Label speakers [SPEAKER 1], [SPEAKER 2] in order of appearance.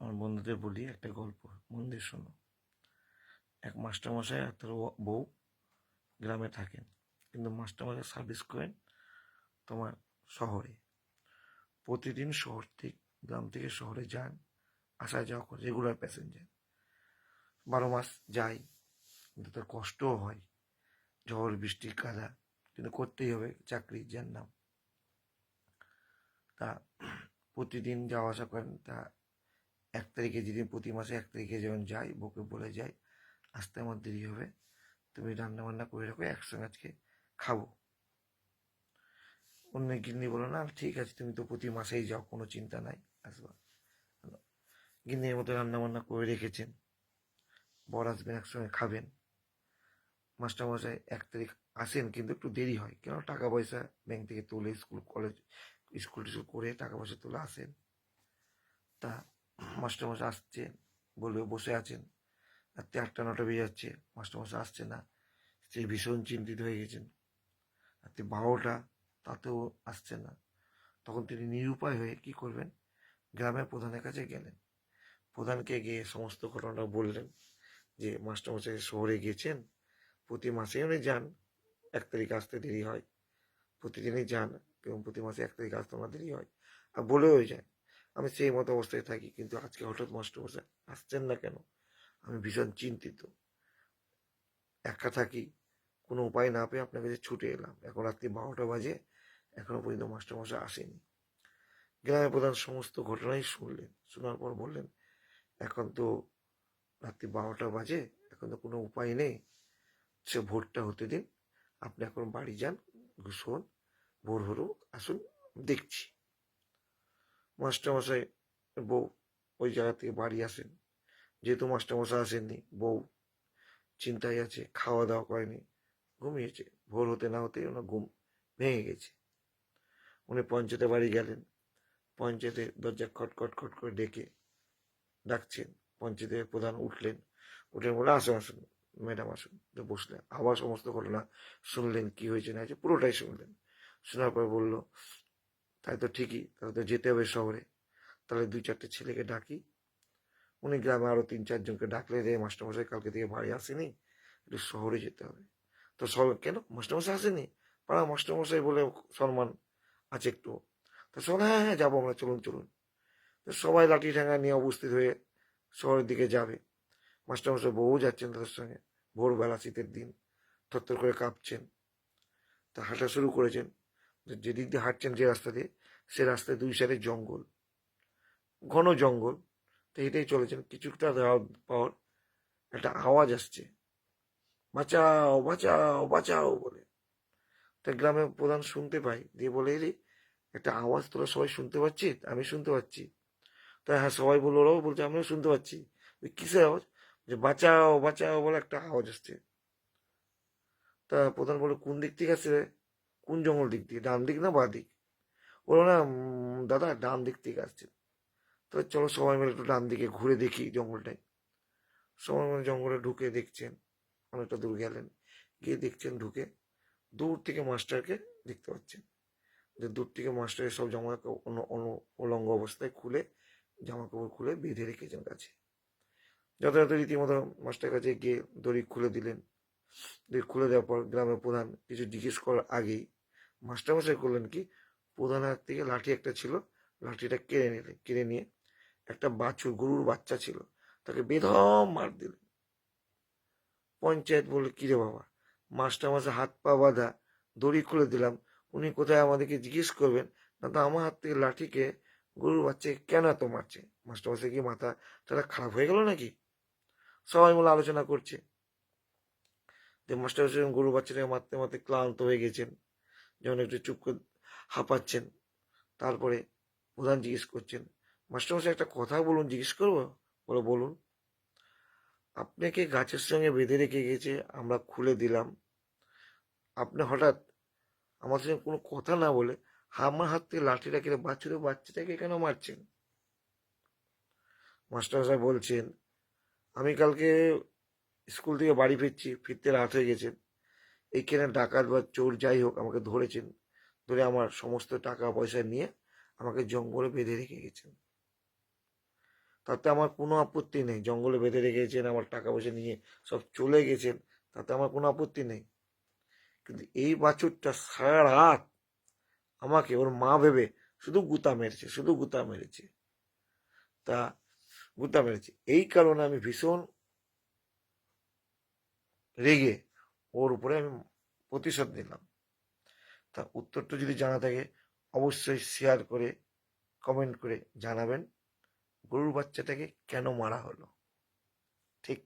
[SPEAKER 1] আমার বন্ধুদের বলি একটা গল্প, মন দিয়ে শোনো। এক মাস্টারমশাই আর তার বউ গ্রামে থাকেন, কিন্তু মাস্টারমশাই সার্ভিস করেন তোমার শহরে। প্রতিদিন গ্রাম থেকে শহরে যান, আসা যাওয়া করে, রেগুলার প্যাসেঞ্জার। 12 মাস যায়, কিন্তু তার কষ্টও হয়, ঝড় বৃষ্টি কাদা, কিন্তু করতেই হবে, চাকরি যার নাম। তা প্রতিদিন যাওয়া আসা করেন। তা 1 তারিখে, যেদিন প্রতি মাসে 1 তারিখে যখন যাই, বউকে বলে যাই, আসতে আমার দেরি হবে, তুমি রান্না বান্না করে রাখো, একসঙ্গে আজকে খাবো। অন্য গিন্নি বলো, না ঠিক আছে, তুমি তো প্রতি মাসেই যাও, কোনো চিন্তা নাই, আসবা। গিন্নির মতো রান্না বান্না করে রেখেছেন, বর আসবেন, একসঙ্গে খাবেন। মাস্টারমশাই 1 তারিখ আসেন, কিন্তু একটু দেরি হয়, কেন টাকা পয়সা ব্যাংক থেকে তুলে স্কুল টিস্কুল করে টাকা পয়সা তুলে আসেন। তা মাস্টারমশাই আসছেন, বলবে বসে আছেন, রাত্রি 8টা 9টা বেজে যাচ্ছে, মাস্টারমশাই আসছে না। স্ত্রী ভীষণ চিন্তিত হয়ে গেছেন, রাত্রি 12টা, তাতেও আসছে না। তখন তিনি নিরুপায় হয়ে কি করবেন, গ্রামের প্রধানের কাছে গেলেন। প্রধানকে গিয়ে সমস্ত ঘটনাটা বললেন, যে মাস্টারমশাই শহরে গিয়েছেন, প্রতি মাসেই উনি যান, 1 তারিখে আসতে দেরি হয়, প্রতিদিনই যান, এবং প্রতি মাসে 1 তারিখে আসতে আমার দেরি হয়, আর বলেও যায়। আমি সেই মতো অবস্থায় থাকি, কিন্তু আজকে হঠাৎ মাস্টারমশাই আসছেন না কেন, আমি ভীষণ চিন্তিত। একা থাকি, কোনো উপায় না পেয়ে আপনার কাছে ছুটে এলাম। এখন রাত্রি 12টা বাজে, এখনো পর্যন্ত মাস্টারমশাই আসেনি। গ্রামের প্রধান সমস্ত ঘটনাই শুনলেন, শোনার পর বললেন, এখন তো রাত্রি 12টা বাজে, এখন তো কোনো উপায় নেই, সে ভোরটা হতে দিন, আপনি এখন বাড়ি যান, শোন, ভোর হলো, আসুন, দেখছি। মাস্টারমশাই বউ ওই জায়গা থেকে বাড়ি আসেন। যেহেতু মাস্টারমশাই আসেননি, বউ চিন্তায় আছে, খাওয়া দাওয়া করেনি, ঘুমিয়েছে। ভোর হতে না হতেই ওনার ঘুম ভেঙে গেছে। উনি পঞ্চায়েতে বাড়ি গেলেন, পঞ্চায়েতের দরজা খটখট খট করে ডাকছেন। পঞ্চায়েতের প্রধান উঠলেন, উঠে বলে, আসুন আসুন ম্যাডাম, আসুন। তো বসলেন, আবার সমস্ত ঘটনা শুনলেন, কি হয়েছে না হয়েছে পুরোটাই শুনলেন। শোনার পর বলল, তাই তো ঠিকই, তাহলে তো যেতে হবে শহরে, তাহলে 2-4টে ছেলেকে ডাকি। উনি গ্রামে আরো 3-4জনকে ডাকলে, রে মাস্টারমশাই কালকে থেকে বাড়ি আসেনি, একটু শহরে যেতে হবে। তো সব কেন, মাস্টারমশাই আসেনি? পাড়া মাস্টারমশাই বলে সম্মান আছে একটু। তো সব, হ্যাঁ হ্যাঁ যাবো আমরা, চলুন চলুন। তো সবাই লাঠি ঠেঙ্গা নিয়ে উপস্থিত হয়ে শহরের দিকে যাবে। মাস্টারমশাই বউ যাচ্ছেন তাদের সঙ্গে। ভোরবেলা, শীতের দিন, থরথর করে কাঁপছেন। তা হাঁটা শুরু করেছেন। যেদিক দিয়ে হাঁটছেন, যে রাস্তা দিয়ে, সে রাস্তায় 2 সাইডে জঙ্গল, ঘন জঙ্গল। তো হেঁটেই চলেছেন, কিছুটা যাওয়ার পর একটা আওয়াজ আসছে, বাঁচাও বাঁচাও বাঁচাও বলে। তা গ্রামের প্রধান শুনতে পাই, দিয়ে বলে, রে একটা আওয়াজ তোরা সবাই শুনতে পাচ্ছিস? আমি শুনতে পাচ্ছি। তা হ্যাঁ, সবাই বললো, ওরাও বলছে, আমিও শুনতে পাচ্ছি। ওই কিসের আওয়াজ? যে বাঁচাও বাঁচাও বলে একটা আওয়াজ আসছে। তা প্রধান বলে, কোন দিক থেকে আসছে রে? কোন জঙ্গল দিক দিয়ে, ডান দিক না বাঁ দিক? বলো না, দাদা ডান দিক থেকে আসছে। তো চলো সবাই মিলে একটু ডান দিকে ঘুরে দেখি জঙ্গলটায়। সবাই মিলে জঙ্গলে ঢুকে দেখছেন, অনেকটা দূর গেলেন, গিয়ে দেখছেন, ঢুকে দূর থেকে মাস্টারকে দেখতে পাচ্ছেন, যে দূর থেকে মাস্টারের সব জামা কাপড় উলঙ্গ অবস্থায় খুলে, জামা কাপড় খুলে বেঁধে রেখেছেন কাছে। যথাযথ রীতিমতো মাস্টার কাছে গিয়ে দড়ি খুলে দিলেন। দড়ি খুলে দেওয়ার পর গ্রামের প্রধান কিছু জিজ্ঞেস করার আগেই মাস্টারমশাই করলেন কি, প্রধানের হাত থেকে লাঠি একটা ছিল, লাঠিটা কেড়ে নিয়ে একটা বাছুর, গরুর বাচ্চা ছিল, তাকে বেধম মার দিলেন। পঞ্চায়েত বলল, কিরে বাবা, মাস্টারমশাই হাত পা বাঁধা, দড়ি খুলে দিলাম, উনি কোথায় আমাদেরকে জিজ্ঞেস করবেন না, তো আমার হাত থেকে লাঠিকে গরুর বাচ্চাকে কেন এত মারছে? মাস্টারমশাই কি মাথা তারা খারাপ হয়ে গেল নাকি? সবাই মিলে আলোচনা করছে, যে মাস্টারমশাই গরুর বাচ্চাটাকে মারতে মারতে ক্লান্ত হয়ে গেছেন, যখন একটু চুপ করে হাঁপাচ্ছেন। তারপরে প্রধান জিজ্ঞেস করছেন, মাস্টারমশাই একটা কথা বলুন, জিজ্ঞেস করবো? বলো, বলুন। আপনাকে গাছের সঙ্গে বেঁধে রেখে গেছে, আমরা খুলে দিলাম, আপনি হঠাৎ আমার সঙ্গে কোনো কথা না বলে আমার হাত থেকে লাঠিটা কেটে বাচ্চাটাকে কেন মারছেন? মাস্টারমশাই বলছেন, আমি কালকে স্কুল থেকে বাড়ি ফিরতে রাত হয়ে গেছে, এইখানে ডাকাত বা চোর যাই হোক আমাকে ধরেছেন, ধরে আমার সমস্ত টাকা পয়সা নিয়ে আমাকে জঙ্গলে বেঁধে রেখে গেছেন। তাতে আমার কোনো আপত্তি নেই। জঙ্গলে বেঁধে রেখেছেন, আমার টাকা পয়সা নিয়ে সব চলে গেছেন, তাতে আমার কোনো আপত্তি নেই। কিন্তু এই বাছুরটা সারা রাত আমাকে ওর মা ভেবে শুধু গুতা মেরেছে, শুধু গুতা মেরেছে। তা গুতা মেরেছে এই কারণে আমি ভীষণ রেগে ওর উপরে আমি প্রতিশোধ নিলাম। তা উত্তরটা যদি জানা থাকে অবশ্যই শেয়ার করে কমেন্ট করে জানাবেন গরুর বাচ্চাটাকে কেন মারা হলো। ঠিক